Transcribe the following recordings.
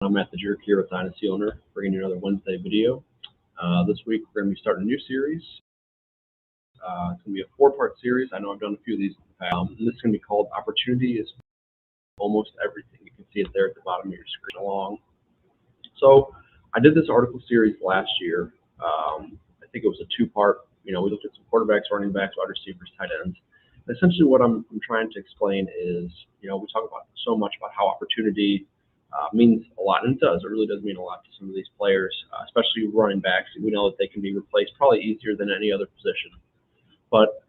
I'm Matt the Jerk here with Dynasty Owner, bringing you another Wednesday video. This week we're going to be starting a new series. It's going to be a four-part series. I know I've done a few of these in the past. And this is going to be called Opportunity is Almost Everything. You can see it there at the bottom of your screen along. So I did this article series last year. I think it was a two-part. We looked at some quarterbacks, running backs, wide receivers, tight ends. And essentially what I'm trying to explain is, we talk about so much about how opportunity means a lot, and it does. It really does mean a lot to some of these players, especially running backs. We know that they can be replaced probably easier than any other position. But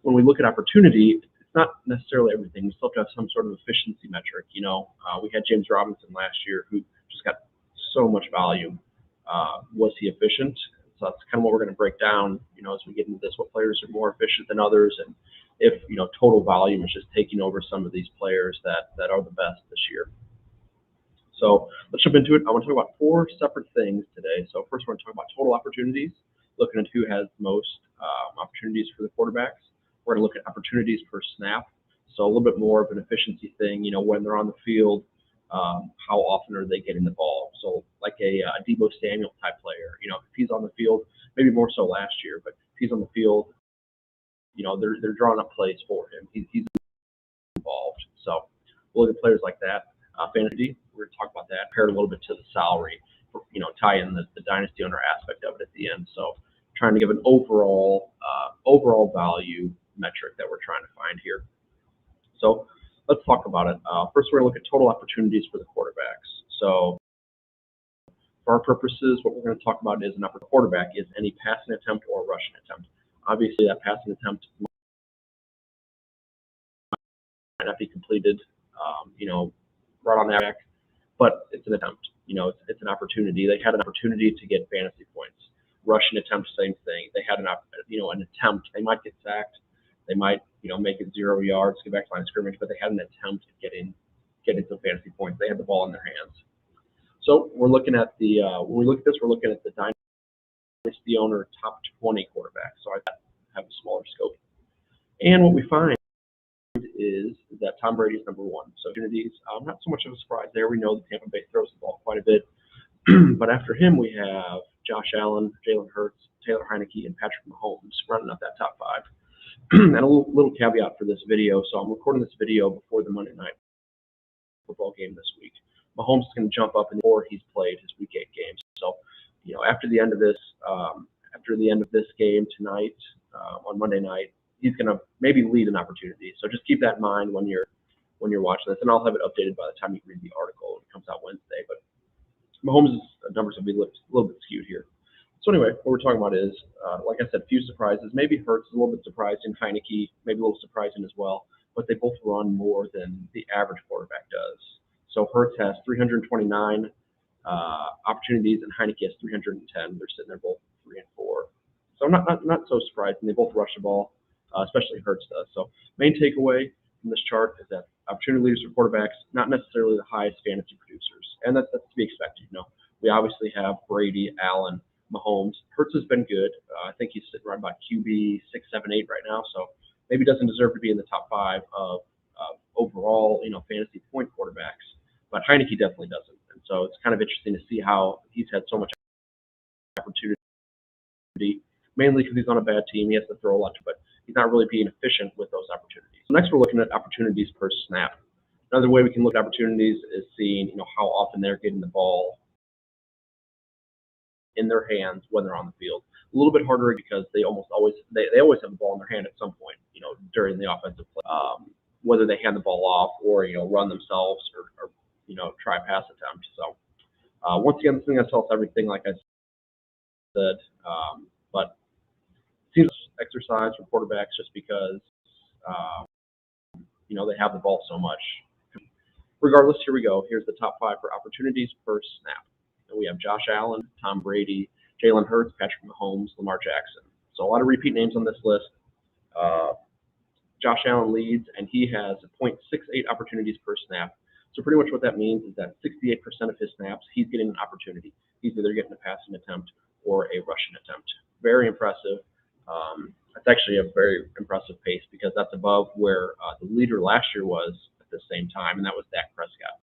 when we look at opportunity, it's not necessarily everything. We still have to have some sort of efficiency metric. We had James Robinson last year who just got so much volume. Was he efficient? So that's kind of what we're going to break down, as we get into this, what players are more efficient than others, and if, total volume is just taking over some of these players that are the best this year. So let's jump into it. I want to talk about four separate things today. So first, we're going to talk about total opportunities, looking at who has the most opportunities for the quarterbacks. We're going to look at opportunities per snap, so a little bit more of an efficiency thing. When they're on the field, how often are they getting the ball? So like a Deebo Samuel type player, if he's on the field, maybe more so last year, but if he's on the field, they're drawing up plays for him. He's involved. So we'll look at players like that. Fantasy, we're going to talk about that, paired a little bit to the salary, tie in the dynasty owner aspect of it at the end. So trying to give an overall value metric that we're trying to find here. So let's talk about it. First, we're going to look at total opportunities for the quarterbacks. So for our purposes, what we're going to talk about is an upper quarterback is any passing attempt or rushing attempt. Obviously, that passing attempt might not be completed, right on that, but it's an attempt. It's an opportunity. They had an opportunity to get fantasy points. Rushing attempt, same thing. They had an attempt. They might get sacked. They might, make it 0 yards, get back to line of scrimmage, but they had an attempt at getting some fantasy points. They had the ball in their hands. So we're looking at when we look at this, we're looking at the dynasty owner top 20 quarterbacks. So I have a smaller scope. And what we find is that Tom Brady is number one. So opportunities, not so much of a surprise there. We know that Tampa Bay throws the ball quite a bit. But after him, we have Josh Allen, Jalen Hurts, Taylor Heineke, and Patrick Mahomes running up that top five. And a little caveat for this video. So I'm recording this video before the Monday Night Football game this week. Mahomes is going to jump up before he's played his Week 8 games. So, after the end of this game tonight, on Monday night, he's going to maybe lead an opportunity. So just keep that in mind when you're watching this, and I'll have it updated by the time you read the article. It comes out Wednesday, but Mahomes' numbers will be a little bit skewed here. So anyway, what we're talking about is, like I said, few surprises. Maybe Hurts is a little bit surprising. Heineke, maybe a little surprising as well, but they both run more than the average quarterback does. So Hurts has 329 opportunities, and Heineke has 310. They're sitting there both 3 and 4. So not so surprising. They both rush the ball, especially Hurts does. So main takeaway from this chart is that opportunity leaders for quarterbacks, not necessarily the highest fantasy producers, and that's to be expected. We obviously have Brady, Allen, Mahomes. Hurts has been good. I think he's sitting right about QB 6, 7, 8 right now. So maybe doesn't deserve to be in the top 5 of overall, fantasy point quarterbacks. But Heineke definitely doesn't. And so it's kind of interesting to see how he's had so much opportunity, mainly because he's on a bad team. He has to throw a lot, but he's not really being efficient with those opportunities. So next, we're looking at opportunities per snap. Another way we can look at opportunities is seeing, how often they're getting the ball in their hands when they're on the field. A little bit harder because they always have the ball in their hand at some point, during the offensive play, whether they hand the ball off or run themselves or try a pass attempt. So once again, this thing that tells everything, like I said, but it seems exercise for quarterbacks just because they have the ball so much. Regardless, here we go. Here's the top 5 for opportunities per snap. And we have Josh Allen, Tom Brady, Jalen Hurts, Patrick Mahomes, Lamar Jackson. So a lot of repeat names on this list. Josh Allen leads, and he has 0.68 opportunities per snap. So pretty much what that means is that 68% of his snaps, he's getting an opportunity. He's either getting a passing attempt or a rushing attempt. Very impressive. That's actually a very impressive pace because that's above where the leader last year was at the same time, and that was Dak Prescott.